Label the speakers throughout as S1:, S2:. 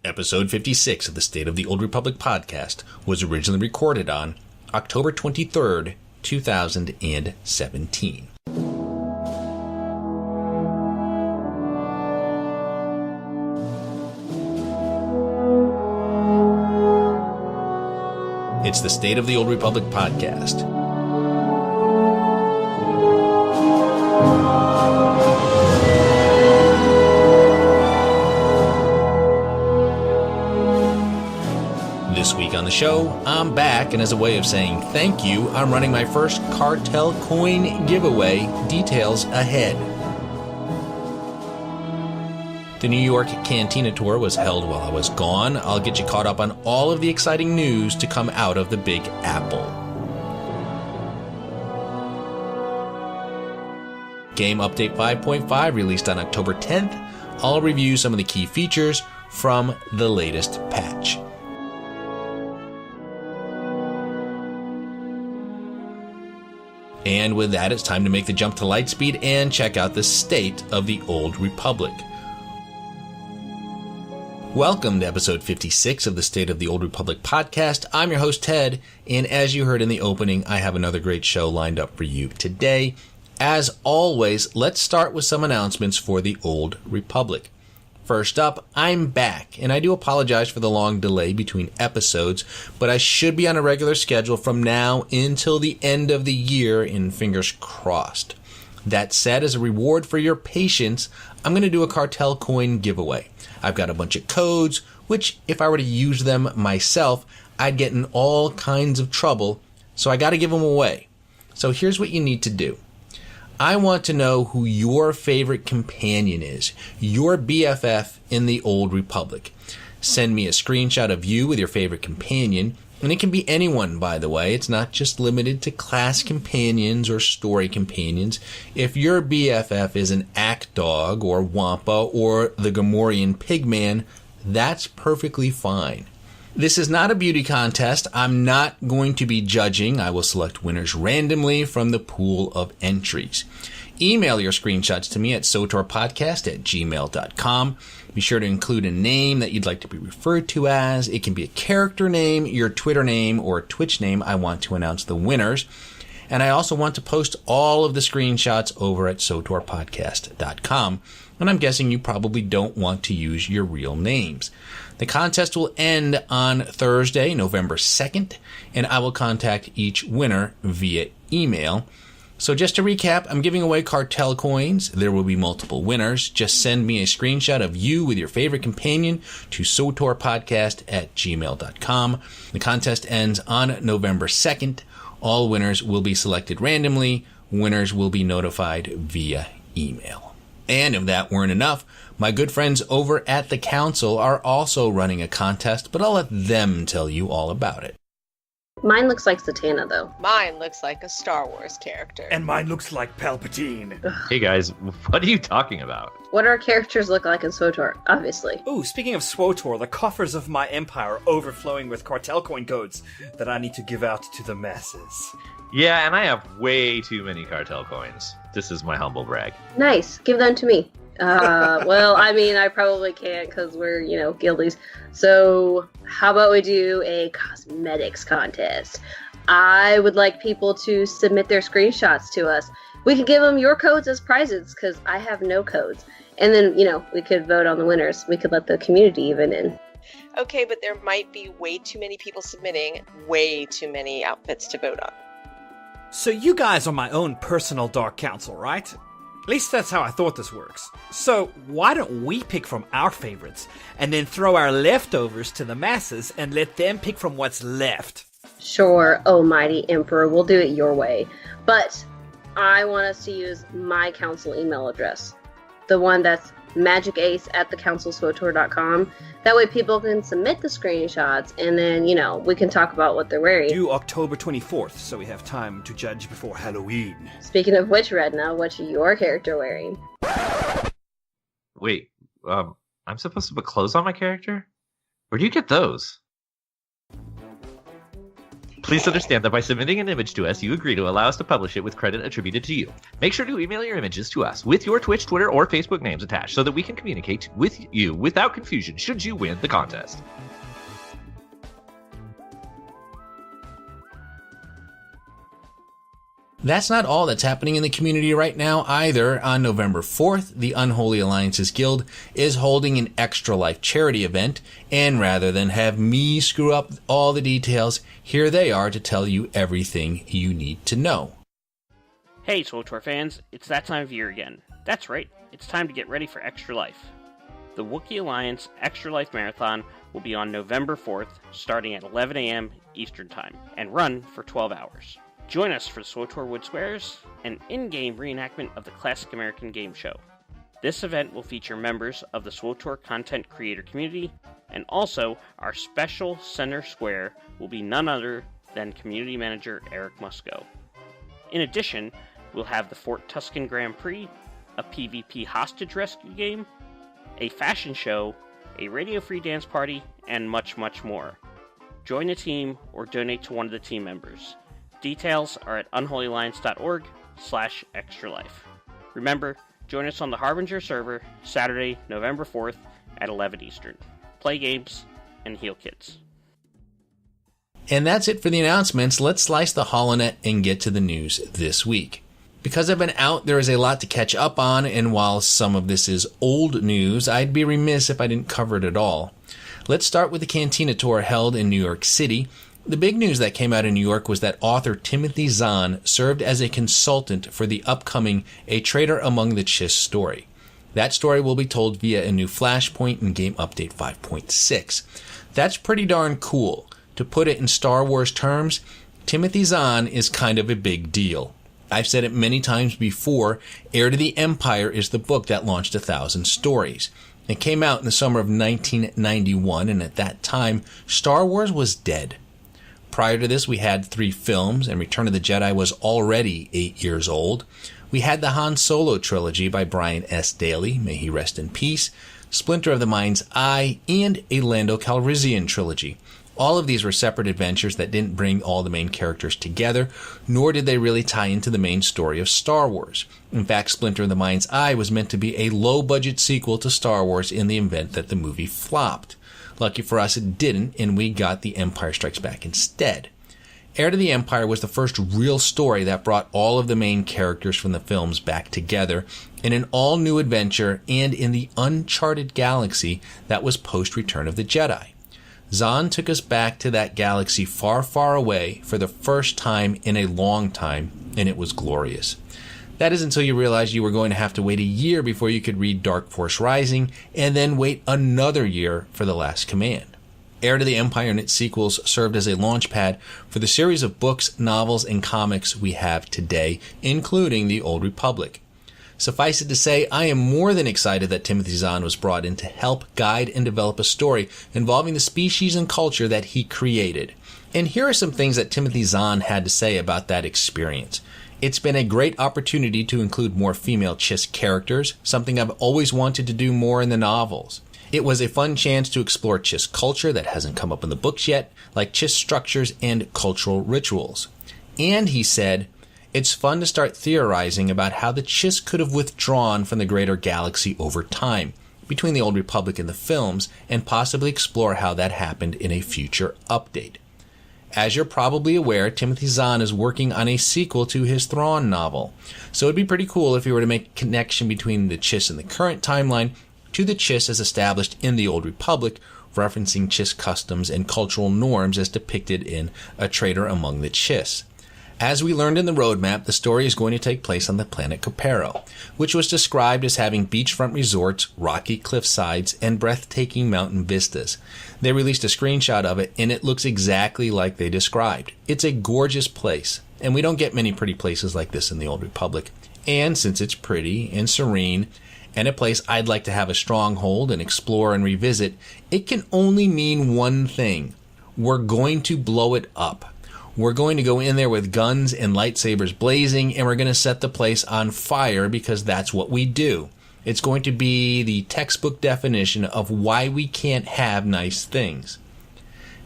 S1: Episode 56 of the State of the Old Republic podcast was originally recorded on October 23rd, 2017. It's the State of the Old Republic podcast. This week on the show, I'm back, and as a way of saying thank you, I'm running my first cartel coin giveaway. Details ahead. The New York Cantina tour was held while I was gone. I'll get you caught up on all of the exciting news to come out of the Big Apple. Game Update 5.5 released on October 10th. I'll review some of the key features from the latest patch. And with that, it's time to make the jump to Lightspeed and check out the State of the Old Republic. Welcome to episode 56 of the State of the Old Republic podcast. I'm your host, Ted, and as you heard in the opening, I have another great show lined up for you today. As always, let's start with some announcements for the Old Republic. First up, I'm back, and I do apologize for the long delay between episodes, but I should be on a regular schedule from now until the end of the year, and fingers crossed. That said, as a reward for your patience, I'm going to do a cartel coin giveaway. I've got a bunch of codes, which if I were to use them myself, I'd get in all kinds of trouble, so I got to give them away. So here's what you need to do. I want to know who your favorite companion is, your BFF in the Old Republic. Send me a screenshot of you with your favorite companion, and it can be anyone, by the way. It's not just limited to class companions or story companions. If your BFF is an Ack Dog or Wampa or the Gamorrean Pigman, that's perfectly fine. This is not a beauty contest. I'm not going to be judging. I will select winners randomly from the pool of entries. Email your screenshots to me at sotorpodcast@gmail.com. Be sure to include a name that you'd like to be referred to as. It can be a character name, your Twitter name, or Twitch name. I want to announce the winners. And I also want to post all of the screenshots over at sotorpodcast.com. And I'm guessing you probably don't want to use your real names. The contest will end on Thursday, November 2nd, and I will contact each winner via email. So just to recap, I'm giving away cartel coins. There will be multiple winners. Just send me a screenshot of you with your favorite companion to sotorpodcast@gmail.com. The contest ends on November 2nd. All winners will be selected randomly. Winners will be notified via email. And if that weren't enough, my good friends over at the Council are also running a contest, but I'll let them tell you all about it.
S2: Mine looks like Zatanna, though.
S3: Mine looks like a Star Wars character.
S4: And mine looks like Palpatine.
S5: Hey guys, what are you talking about?
S2: What do our characters look like in SWTOR? Obviously.
S4: Ooh, speaking of SWTOR, the coffers of my empire are overflowing with cartel coin codes that I need to give out to the masses.
S5: Yeah, and I have way too many cartel coins. This is my humble brag.
S2: Nice. Give them to me. Well, I mean, I probably can't because we're, guildies. So how about we do a cosmetics contest? I would like people to submit their screenshots to us. We could give them your codes as prizes because I have no codes. And then, we could vote on the winners. We could let the community even in.
S3: Okay, but there might be way too many people submitting way too many outfits to vote on.
S4: So you guys are my own personal Dark Council, right? At least that's how I thought this works. So why don't we pick from our favorites and then throw our leftovers to the masses and let them pick from what's left?
S2: Sure, oh mighty Emperor, we'll do it your way. But I want us to use my council email address. The one that's magicace@thecouncilswotor.com. That way people can submit the screenshots and then, we can talk about what they're wearing.
S4: Due October 24th, so we have time to judge before Halloween.
S2: Speaking of which, Redna, what's your character wearing?
S5: Wait, I'm supposed to put clothes on my character? Where do you get those? Please understand that by submitting an image to us, you agree to allow us to publish it with credit attributed to you. Make sure to email your images to us with your Twitch, Twitter, or Facebook names attached so that we can communicate with you without confusion should you win the contest.
S1: That's not all that's happening in the community right now either. On November 4th, the Unholy Alliances Guild is holding an Extra Life charity event, and rather than have me screw up all the details, here they are to tell you everything you need to know.
S6: Hey SWTOR fans, it's that time of year again. That's right, it's time to get ready for Extra Life. The Wookiee Alliance Extra Life Marathon will be on November 4th, starting at 11 a.m. Eastern Time, and run for 12 hours. Join us for SWTOR Wood Squares, an in-game reenactment of the classic American game show. This event will feature members of the SWTOR content creator community, and also our special center square will be none other than community manager Eric Musco. In addition, we'll have the Fort Tuscan Grand Prix, a PvP hostage rescue game, a fashion show, a radio-free dance party, and much, much more. Join the team or donate to one of the team members. Details are at unholyalliance.org/extralife. Remember, join us on the Harbinger server Saturday, November 4th at 11 Eastern. Play games and heal kids.
S1: And that's it for the announcements. Let's slice the holonet and get to the news this week. Because I've been out, there is a lot to catch up on, and while some of this is old news, I'd be remiss if I didn't cover it at all. Let's start with the Cantina tour held in New York City. The big news that came out in New York was that author Timothy Zahn served as a consultant for the upcoming A Traitor Among the Chiss story. That story will be told via a new Flashpoint in Game Update 5.6. That's pretty darn cool. To put it in Star Wars terms, Timothy Zahn is kind of a big deal. I've said it many times before, Heir to the Empire is the book that launched 1,000 stories. It came out in the summer of 1991, and at that time, Star Wars was dead. Prior to this, we had 3 films, and Return of the Jedi was already 8 years old. We had the Han Solo trilogy by Brian S. Daley, may he rest in peace, Splinter of the Mind's Eye, and a Lando Calrissian trilogy. All of these were separate adventures that didn't bring all the main characters together, nor did they really tie into the main story of Star Wars. In fact, Splinter of the Mind's Eye was meant to be a low-budget sequel to Star Wars in the event that the movie flopped. Lucky for us, it didn't, and we got The Empire Strikes Back instead. Heir to the Empire was the first real story that brought all of the main characters from the films back together in an all-new adventure and in the uncharted galaxy that was post-Return of the Jedi. Zahn took us back to that galaxy far, far away for the first time in a long time, and it was glorious. That is until you realized you were going to have to wait a year before you could read Dark Force Rising, and then wait another year for The Last Command. Heir to the Empire and its sequels served as a launchpad for the series of books, novels, and comics we have today, including The Old Republic. Suffice it to say, I am more than excited that Timothy Zahn was brought in to help guide and develop a story involving the species and culture that he created. And here are some things that Timothy Zahn had to say about that experience. It's been a great opportunity to include more female Chiss characters, something I've always wanted to do more in the novels. It was a fun chance to explore Chiss culture that hasn't come up in the books yet, like Chiss structures and cultural rituals. And he said, it's fun to start theorizing about how the Chiss could have withdrawn from the greater galaxy over time, between the Old Republic and the films, and possibly explore how that happened in a future update. As you're probably aware, Timothy Zahn is working on a sequel to his Thrawn novel, so it'd be pretty cool if he were to make a connection between the Chiss in the current timeline to the Chiss as established in the Old Republic, referencing Chiss customs and cultural norms as depicted in A Traitor Among the Chiss. As we learned in the roadmap, the story is going to take place on the planet Copero, which was described as having beachfront resorts, rocky cliffsides, and breathtaking mountain vistas. They released a screenshot of it, and it looks exactly like they described. It's a gorgeous place, and we don't get many pretty places like this in the Old Republic. And since it's pretty and serene, and a place I'd like to have a stronghold and explore and revisit, it can only mean one thing. We're going to blow it up. We're going to go in there with guns and lightsabers blazing, and we're going to set the place on fire because that's what we do. It's going to be the textbook definition of why we can't have nice things.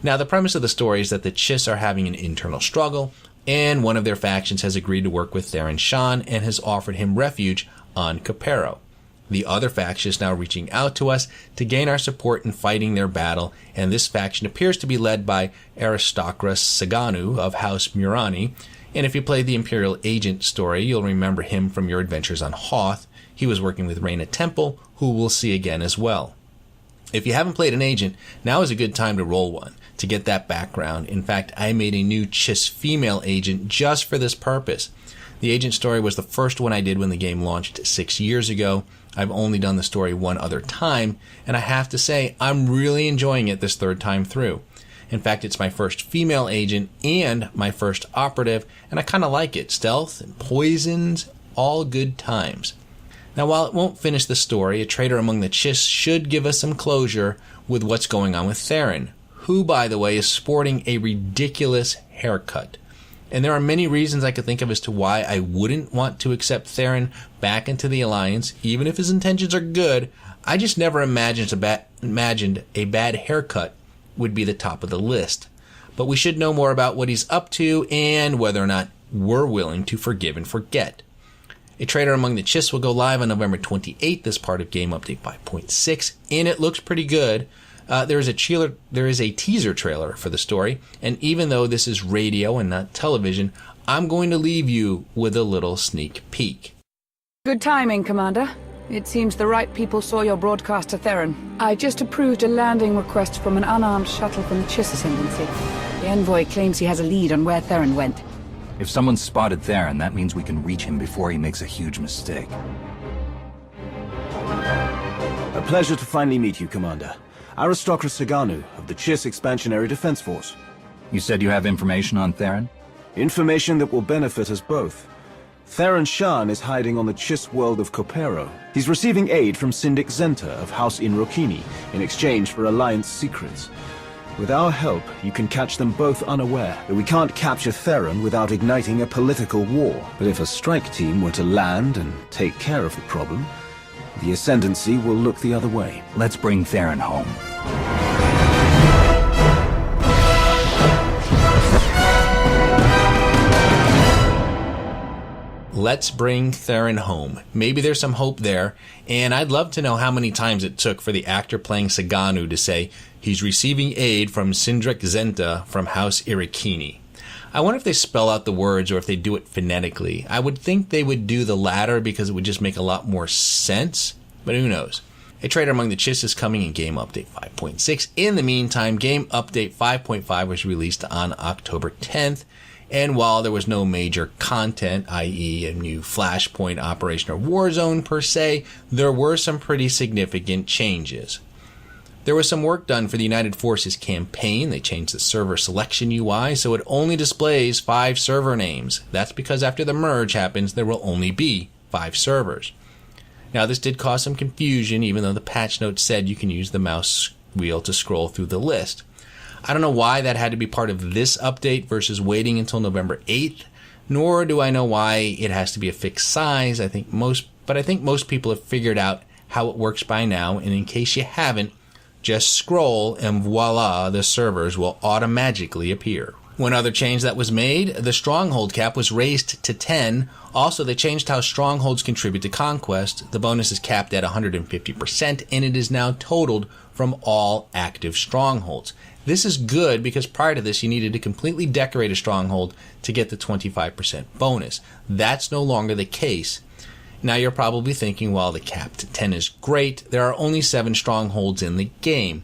S1: Now, the premise of the story is that the Chiss are having an internal struggle, and one of their factions has agreed to work with Theron Shan and has offered him refuge on Capero. The other faction is now reaching out to us to gain our support in fighting their battle, and this faction appears to be led by Aristocras Saganu of House Murani. And if you played the Imperial Agent story, you'll remember him from your adventures on Hoth. He was working with Reyna Temple, who we'll see again as well. If you haven't played an agent, now is a good time to roll one, to get that background. In fact, I made a new Chiss female agent just for this purpose. The agent story was the first one I did when the game launched 6 years ago. I've only done the story one other time, and I have to say, I'm really enjoying it this third time through. In fact, it's my first female agent and my first operative, and I kind of like it. Stealth and poisons, all good times. Now, while it won't finish the story, a traitor among the Chiss should give us some closure with what's going on with Theron, who, by the way, is sporting a ridiculous haircut. And there are many reasons I could think of as to why I wouldn't want to accept Theron back into the Alliance, even if his intentions are good. I just never imagined a bad haircut would be the top of the list. But we should know more about what he's up to and whether or not we're willing to forgive and forget. A Traitor Among the Chiss will go live on November 28th as part of Game Update 5.6, and it looks pretty good. There is a teaser trailer for the story, and even though this is radio and not television, I'm going to leave you with a little sneak peek.
S7: Good timing, Commander. It seems the right people saw your broadcast to Theron. I just approved a landing request from an unarmed shuttle from the Chiss Ascendancy. The envoy claims he has a lead on where Theron went.
S8: If someone spotted Theron, that means we can reach him before he makes a huge mistake.
S9: A pleasure to finally meet you, Commander. Aristocras Saganu of the Chiss Expansionary Defense Force.
S8: You said you have information on Theron?
S9: Information that will benefit us both. Theron Shan is hiding on the Chiss world of Copero. He's receiving aid from Syndic Zenta of House Inrokini in exchange for Alliance secrets. With our help, you can catch them both unaware that we can't capture Theron without igniting a political war. But if a strike team were to land and take care of the problem, the Ascendancy will look the other way.
S8: Let's bring Theron home.
S1: Let's bring Theron home. Maybe there's some hope there, and I'd love to know how many times it took for the actor playing Saganu to say he's receiving aid from Syndic Zenta from House Irikini. I wonder if they spell out the words or if they do it phonetically. I would think they would do the latter because it would just make a lot more sense, but who knows. A Traitor Among the Chiss is coming in Game Update 5.6. In the meantime, Game Update 5.5 was released on October 10th, and while there was no major content, i.e. a new Flashpoint Operation or Warzone per se, there were some pretty significant changes. There was some work done for the United Forces campaign. They changed the server selection UI so it only displays 5 server names. That's because after the merge happens, there will only be 5 servers. Now, this did cause some confusion, even though the patch notes said you can use the mouse wheel to scroll through the list. I don't know why that had to be part of this update versus waiting until November 8th, nor do I know why it has to be a fixed size. I think most people have figured out how it works by now, and in case you haven't, just scroll and voila, the servers will automatically appear. One other change that was made, the stronghold cap was raised to 10. Also, they changed how strongholds contribute to conquest. The bonus is capped at 150%, and it is now totaled from all active strongholds. This is good because prior to this, you needed to completely decorate a stronghold to get the 25% bonus. That's no longer the case. Now you're probably thinking, well, the cap to 10 is great. There are only 7 strongholds in the game.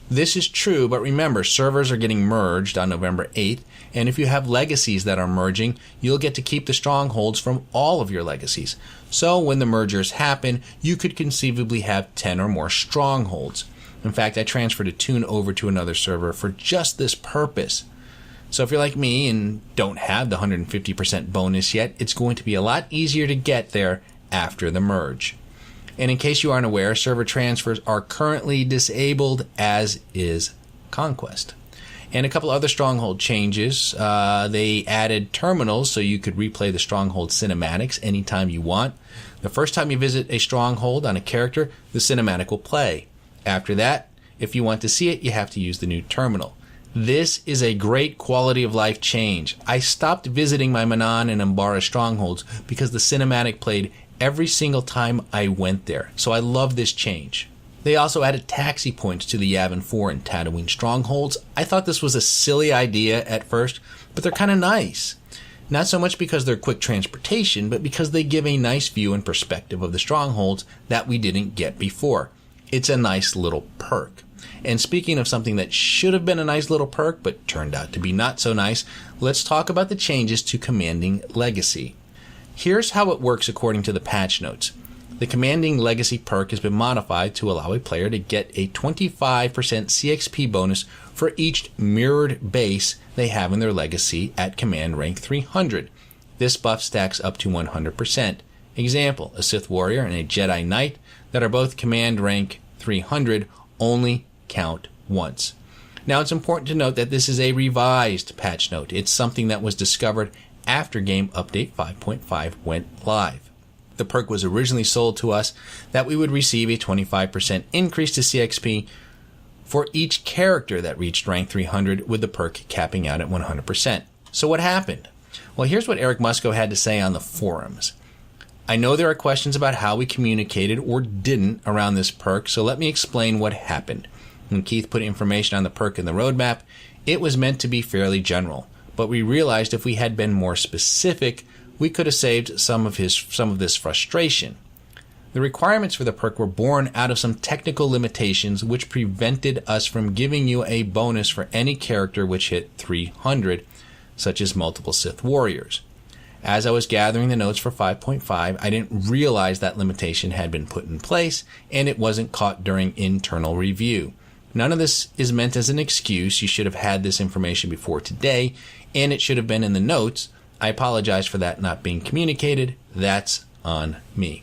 S1: This is true, but remember, servers are getting merged on November 8th, and if you have legacies that are merging, you'll get to keep the strongholds from all of your legacies. So when the mergers happen, you could conceivably have 10 or more strongholds. In fact, I transferred a tune over to another server for just this purpose. So if you're like me and don't have the 150% bonus yet, it's going to be a lot easier to get there after the merge. And in case you aren't aware, server transfers are currently disabled, as is Conquest. And a couple other Stronghold changes. They added terminals so you could replay the Stronghold cinematics anytime you want. The first time you visit a Stronghold on a character, the cinematic will play. After that, if you want to see it, you have to use the new terminal. This is a great quality of life change. I stopped visiting my Manan and Umbara strongholds because the cinematic played every single time I went there, so I love this change. They also added taxi points to the Yavin 4 and Tatooine strongholds. I thought this was a silly idea at first, but they're kind of nice. Not so much because they're quick transportation, but because they give a nice view and perspective of the strongholds that we didn't get before. It's a nice little perk. And speaking of something that should have been a nice little perk, but turned out to be not so nice, let's talk about the changes to Commanding Legacy. Here's how it works according to the patch notes. The Commanding Legacy perk has been modified to allow a player to get a 25% CXP bonus for each mirrored base they have in their legacy at command rank 300. This buff stacks up to 100%. Example, a Sith Warrior and a Jedi Knight that are both command rank 300 only count once. Now it's important to note that this is a revised patch note. It's something that was discovered after Game Update 5.5 went live. The perk was originally sold to us that we would receive a 25% increase to CXP for each character that reached rank 300, with the perk capping out at 100%. So what happened? Well, here's what Eric Musco had to say on the forums. I know there are questions about how we communicated or didn't around this perk, so let me explain what happened. When Keith put information on the perk in the roadmap, it was meant to be fairly general, but we realized if we had been more specific, we could have saved some of this frustration. The requirements for the perk were born out of some technical limitations which prevented us from giving you a bonus for any character which hit 300, such as multiple Sith Warriors. As I was gathering the notes for 5.5, I didn't realize that limitation had been put in place, and it wasn't caught during internal review. None of this is meant as an excuse. You should have had this information before today, and it should have been in the notes. I apologize for that not being communicated. That's on me.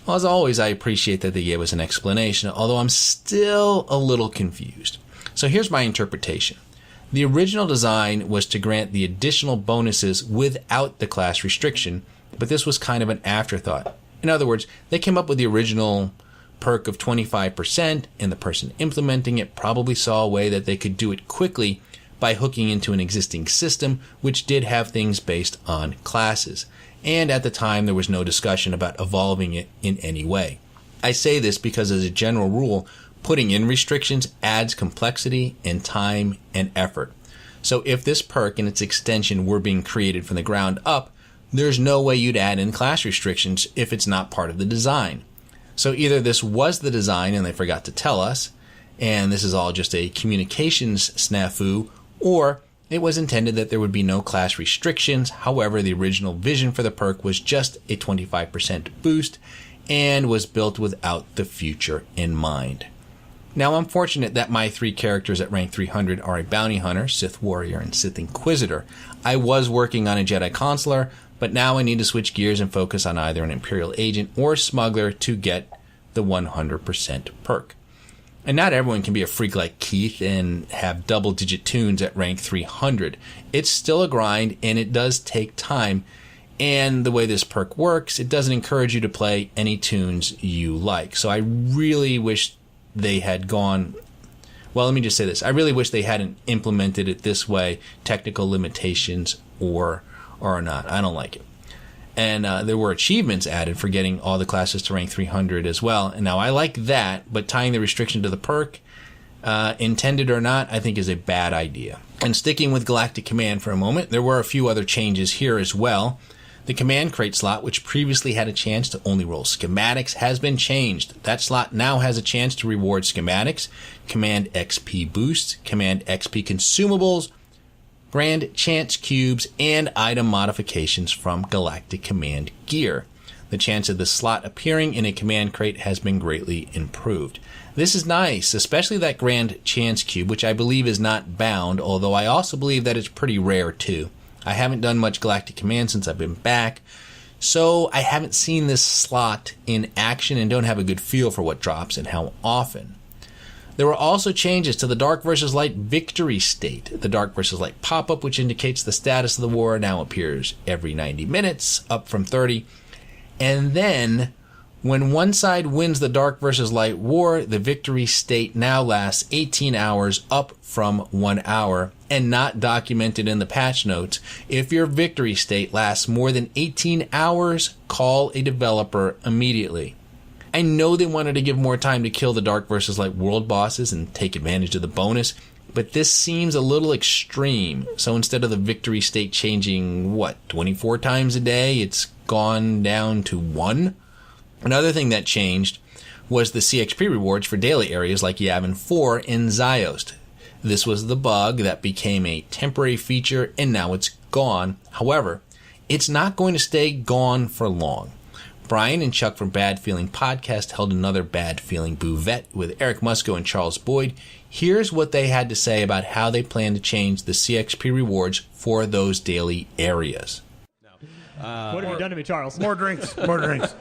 S1: Well, as always, I appreciate that they gave us an explanation, although I'm still a little confused. So here's my interpretation. The original design was to grant the additional bonuses without the class restriction, but this was kind of an afterthought. In other words, they came up with the original perk of 25%, and the person implementing it probably saw a way that they could do it quickly by hooking into an existing system which did have things based on classes. And at the time, there was no discussion about evolving it in any way. I say this because as a general rule, putting in restrictions adds complexity and time and effort. So if this perk and its extension were being created from the ground up, there's no way you'd add in class restrictions if it's not part of the design. So either this was the design and they forgot to tell us, and this is all just a communications snafu, or it was intended that there would be no class restrictions. However, the original vision for the perk was just a 25% boost and was built without the future in mind. Now, I'm fortunate that my three characters at rank 300 are a Bounty Hunter, Sith Warrior, and Sith Inquisitor. I was working on a Jedi Consular, but now I need to switch gears and focus on either an Imperial Agent or Smuggler to get the 100% perk. And not everyone can be a freak like Keith and have double-digit tunes at rank 300. It's still a grind, and it does take time. And the way this perk works, it doesn't encourage you to play any tunes you like. So I really wish they had gone... Well, let me just say this. I really wish they hadn't implemented it this way, technical limitations or not. I don't like it. And there were achievements added for getting all the classes to rank 300 as well. And now I like that, but tying the restriction to the perk, intended or not, I think is a bad idea. And sticking with Galactic Command for a moment, there were a few other changes here as well. The Command Crate slot, which previously had a chance to only roll schematics, has been changed. That slot now has a chance to reward schematics, Command XP boosts, Command XP consumables, Grand Chance Cubes, and item modifications from Galactic Command gear. The chance of this slot appearing in a Command Crate has been greatly improved. This is nice, especially that Grand Chance Cube, which I believe is not bound, although I also believe that it's pretty rare too. I haven't done much Galactic Command since I've been back, so I haven't seen this slot in action and don't have a good feel for what drops and how often. There were also changes to the Dark vs. Light victory state. The Dark vs. Light pop-up, which indicates the status of the war, now appears every 90 minutes, up from 30. And then When one side wins the Dark versus Light war, the victory state now lasts 18 hours, up from 1 hour, and not documented in the patch notes. If your victory state lasts more than 18 hours, call a developer immediately. I know they wanted to give more time to kill the Dark versus Light world bosses and take advantage of the bonus, but this seems a little extreme. So instead of the victory state changing, 24 times a day, it's gone down to 1? Another thing that changed was the CXP rewards for daily areas like Yavin 4 in Ziost. This was the bug that became a temporary feature, and now it's gone. However, it's not going to stay gone for long. Brian and Chuck from Bad Feeling Podcast held another Bad Feeling Buvette with Eric Musco and Charles Boyd. Here's what they had to say about how they plan to change the CXP rewards for those daily areas.
S10: What have you done to me, Charles?
S11: More drinks. More drinks.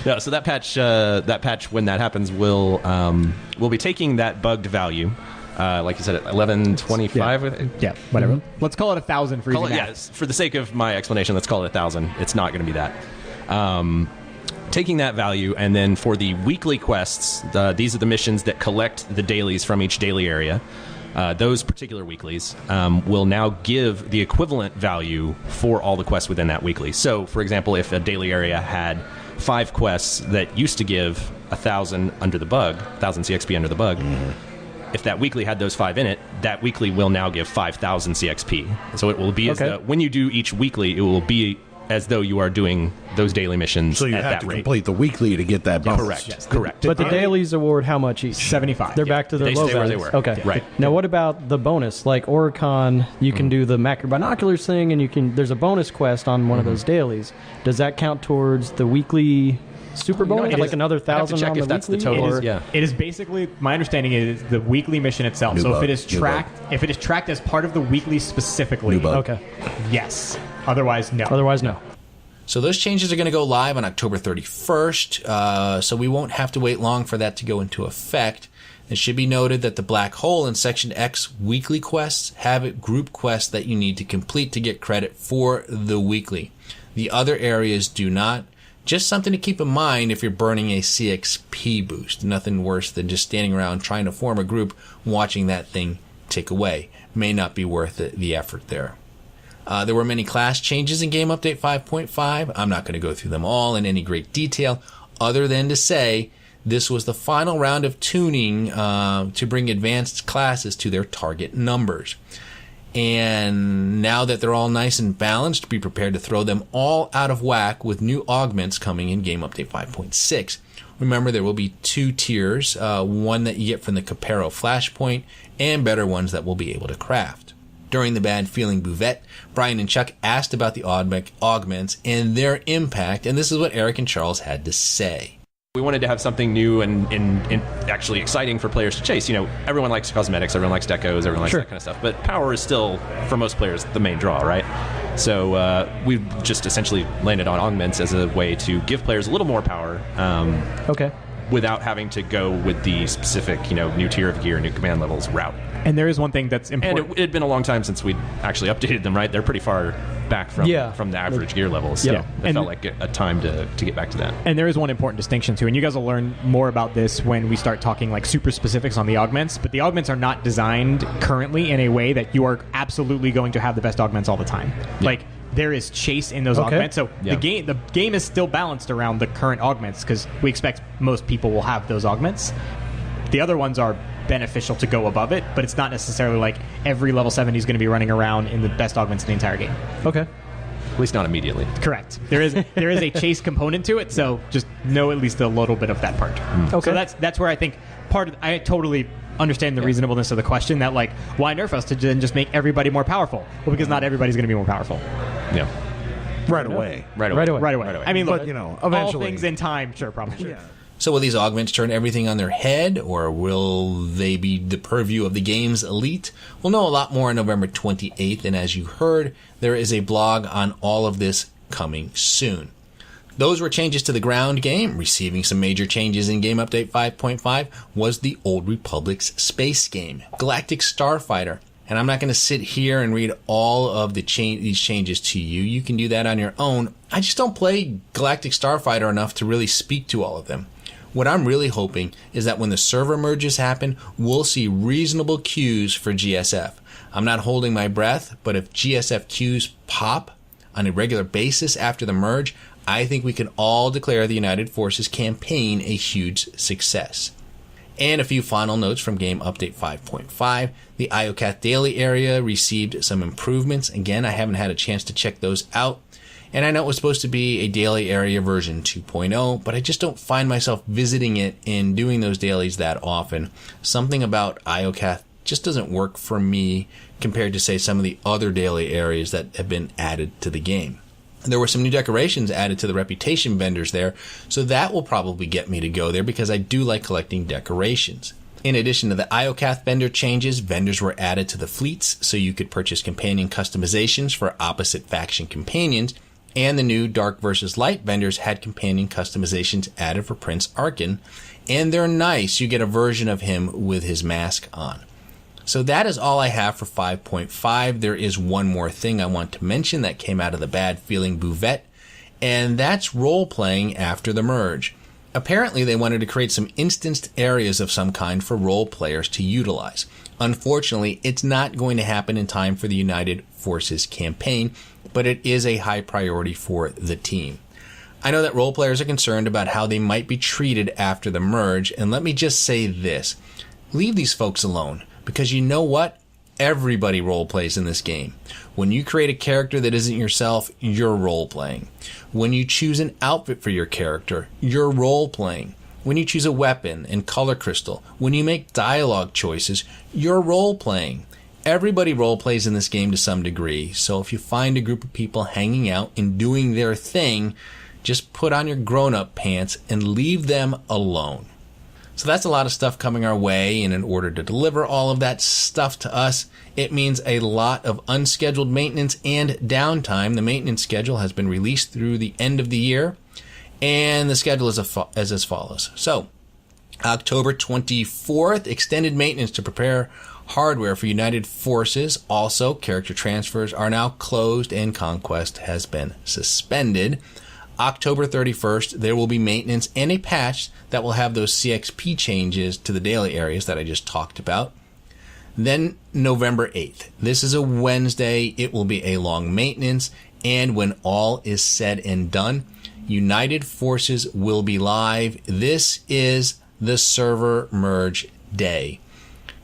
S12: No, so that patch, when that happens, will be taking that bugged value, like you said, at 1125.
S10: Yeah, whatever. Let's call it 1,000 for easy math.
S12: Yes, for the sake of my explanation, let's call it 1,000. It's not going to be that. Taking that value, and then for the weekly quests, these are the missions that collect the dailies from each daily area. Those particular weeklies will now give the equivalent value for all the quests within that weekly. So, for example, if a daily area had 5 quests that used to give 1,000 under the bug, 1,000 CXP under the bug, if that weekly had those 5 in it, that weekly will now give 5,000 CXP. So it will be as though, when you do each weekly, it will be as though you are doing those daily missions
S11: so you
S12: at
S11: have
S12: that
S11: to
S12: rate.
S11: complete the weekly to get that bonus.
S12: Correct.
S10: Yes.
S12: Correct.
S13: But the dailies award how much each?
S10: 75.
S13: They're back to their
S12: They
S13: low
S12: stay where they
S13: values.
S12: were.
S13: Okay.
S12: Right.
S13: Now, what about the bonus? Like Oricon, you can do the macro binoculars thing, and there's a bonus quest on one of those dailies. Does that count towards the weekly super bonus?
S10: it
S13: Like
S10: is-
S13: another
S12: I'd have to
S13: 1,000
S12: check
S13: on
S12: if
S13: the
S12: that's the
S13: weekly?
S12: total.
S13: Or-
S12: Yeah.
S10: It is basically, my understanding is the weekly mission itself.
S11: New
S10: So
S11: bug.
S10: if it is
S11: New
S10: tracked as part of the weekly specifically,
S11: New bug.
S13: Okay.
S10: yes. Otherwise, no.
S13: Otherwise, no.
S1: So those changes are going to go live on October 31st, so we won't have to wait long for that to go into effect. It should be noted that the Black Hole and Section X weekly quests have group quests that you need to complete to get credit for the weekly. The other areas do not. Just something to keep in mind if you're burning a CXP boost. Nothing worse than just standing around trying to form a group, watching that thing tick away. May not be worth the effort there. There were many class changes in Game Update 5.5. I'm not going to go through them all in any great detail, other than to say this was the final round of tuning to bring advanced classes to their target numbers. And now that they're all nice and balanced, be prepared to throw them all out of whack with new augments coming in Game Update 5.6. Remember, there will be 2 tiers, one that you get from the Capero Flashpoint, and better ones that we'll be able to craft. During the Bad Feeling Buvette, Brian and Chuck asked about the augments and their impact, and this is what Eric and Charles had to say.
S12: We wanted to have something new and actually exciting for players to chase. You know, everyone likes cosmetics, everyone likes decos, everyone likes that kind of stuff. But power is still, for most players, the main draw, right? So we just essentially landed on augments as a way to give players a little more power. Without having to go with the specific, new tier of gear, new command levels route.
S10: And there is one thing that's important.
S12: And it had been a long time since we'd actually updated them, right? They're pretty far back from the average gear levels. So it felt like a time to get back to that.
S10: And there is one important distinction, too. And you guys will learn more about this when we start talking like super specifics on the augments. But the augments are not designed currently in a way that you are absolutely going to have the best augments all the time. Like, there is chase in those augments. So the game is still balanced around the current augments because we expect most people will have those augments. The other ones are beneficial to go above it, but it's not necessarily like every level 70 is going to be running around in the best augments in the entire game.
S12: Okay. At least not immediately.
S10: Correct. There is a chase component to it, so just know at least a little bit of that part. Okay. So that's where I think I totally understand the reasonableness of the question that, like, why nerf us to then just make everybody more powerful? Well, because not everybody's going to be more powerful.
S12: Yeah.
S11: Right away.
S10: Right away. I mean, look,
S11: but,
S10: eventually. All things in time, sure, probably. Yeah.
S1: So will these augments turn everything on their head, or will they be the purview of the game's elite? We'll know a lot more on November 28th, and as you heard, there is a blog on all of this coming soon. Those were changes to the ground game. Receiving some major changes in Game Update 5.5 was the Old Republic's space game, Galactic Starfighter. And I'm not going to sit here and read all of these changes to you. You can do that on your own. I just don't play Galactic Starfighter enough to really speak to all of them. What I'm really hoping is that when the server merges happen, we'll see reasonable queues for GSF. I'm not holding my breath, but if GSF queues pop on a regular basis after the merge, I think we can all declare the United Forces campaign a huge success. And a few final notes from Game Update 5.5. The Iocath Daily area received some improvements. Again, I haven't had a chance to check those out. And I know it was supposed to be a daily area version 2.0, but I just don't find myself visiting it and doing those dailies that often. Something about Iocath just doesn't work for me compared to, say, some of the other daily areas that have been added to the game. There were some new decorations added to the reputation vendors there, so that will probably get me to go there because I do like collecting decorations. In addition to the Iocath vendor changes, vendors were added to the fleets so you could purchase companion customizations for opposite faction companions, and the new Dark vs. Light vendors had companion customizations added for Prince Arkin, and they're nice. You get a version of him with his mask on. So that is all I have for 5.5. There is one more thing I want to mention that came out of the Bad Feeling Buvette, and that's role-playing after the merge. Apparently, they wanted to create some instanced areas of some kind for role players to utilize. Unfortunately, it's not going to happen in time for the United Forces campaign, but it is a high priority for the team. I know that role players are concerned about how they might be treated after the merge, and let me just say this. Leave these folks alone, because you know what? Everybody role plays in this game. When you create a character that isn't yourself, you're role playing. When you choose an outfit for your character, you're role playing. When you choose a weapon and color crystal, when you make dialogue choices, you're role playing. Everybody role plays in this game to some degree, so if you find a group of people hanging out and doing their thing, just put on your grown-up pants and leave them alone. So that's a lot of stuff coming our way, and in order to deliver all of that stuff to us, it means a lot of unscheduled maintenance and downtime. The maintenance schedule has been released through the end of the year, and the schedule is as follows. So, October 24th, extended maintenance to prepare hardware for United Forces. Also, character transfers are now closed, and Conquest has been suspended. October 31st, there will be maintenance and a patch that will have those CXP changes to the daily areas that I just talked about. Then November 8th. This is a Wednesday. It will be a long maintenance. And when all is said and done, United Forces will be live. This is the server merge day.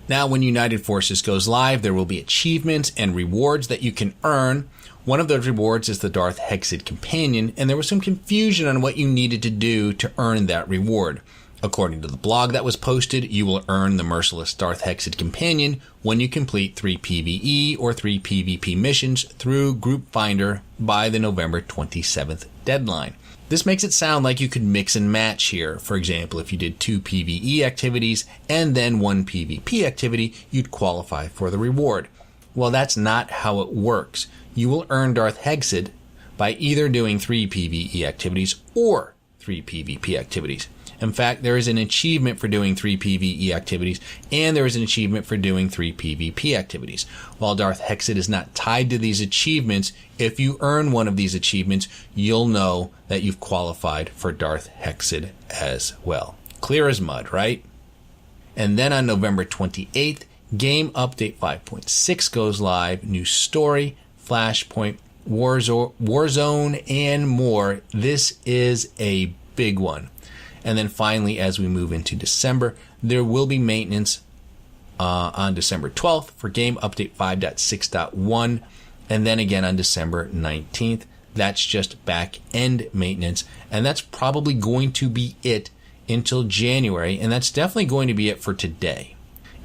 S1: Now, when United Forces goes live, there will be achievements and rewards that you can earn. One of those rewards is the Darth Hexid Companion, and there was some confusion on what you needed to do to earn that reward. According to the blog that was posted, you will earn the Merciless Darth Hexid Companion when you complete 3 PvE or 3 PvP missions through Group Finder by the November 27th deadline. This makes it sound like you could mix and match here. For example, if you did 2 PvE activities and then 1 PvP activity, you'd qualify for the reward. Well, that's not how it works. You will earn Darth Hexid by either doing 3 PvE activities or 3 PvP activities. In fact, there is an achievement for doing 3 PvE activities, and there is an achievement for doing 3 PvP activities. While Darth Hexid is not tied to these achievements, if you earn one of these achievements, you'll know that you've qualified for Darth Hexid as well. Clear as mud, right? And then on November 28th, Game Update 5.6 goes live. New story, Flashpoint, Warzone, and more. This is a big one. And then finally, as we move into December, there will be maintenance on December 12th for Game Update 5.6.1, and then again on December 19th. That's just back-end maintenance, and that's probably going to be it until January, and that's definitely going to be it for today.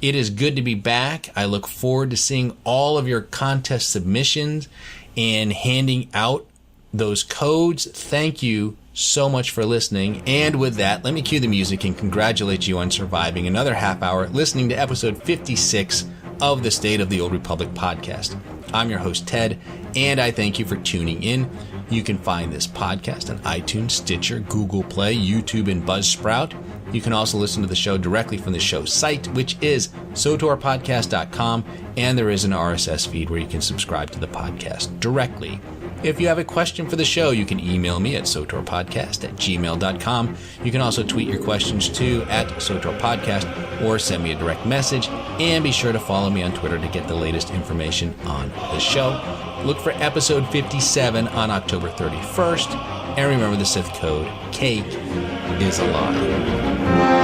S1: It is good to be back. I look forward to seeing all of your contest submissions and handing out those codes. Thank you so much for listening. And with that, let me cue the music and congratulate you on surviving another half hour listening to episode 56 of the State of the Old Republic podcast. I'm your host, Ted, and I thank you for tuning in. You can find this podcast on iTunes, Stitcher, Google Play, YouTube, and Buzzsprout. You can also listen to the show directly from the show site, which is sotorpodcast.com, and there is an RSS feed where you can subscribe to the podcast directly. If you have a question for the show, you can email me at sotorpodcast@gmail.com. You can also tweet your questions to @sotorpodcast or send me a direct message. And be sure to follow me on Twitter to get the latest information on the show. Look for episode 57 on October 31st. And remember the Sith code, cake is a lie.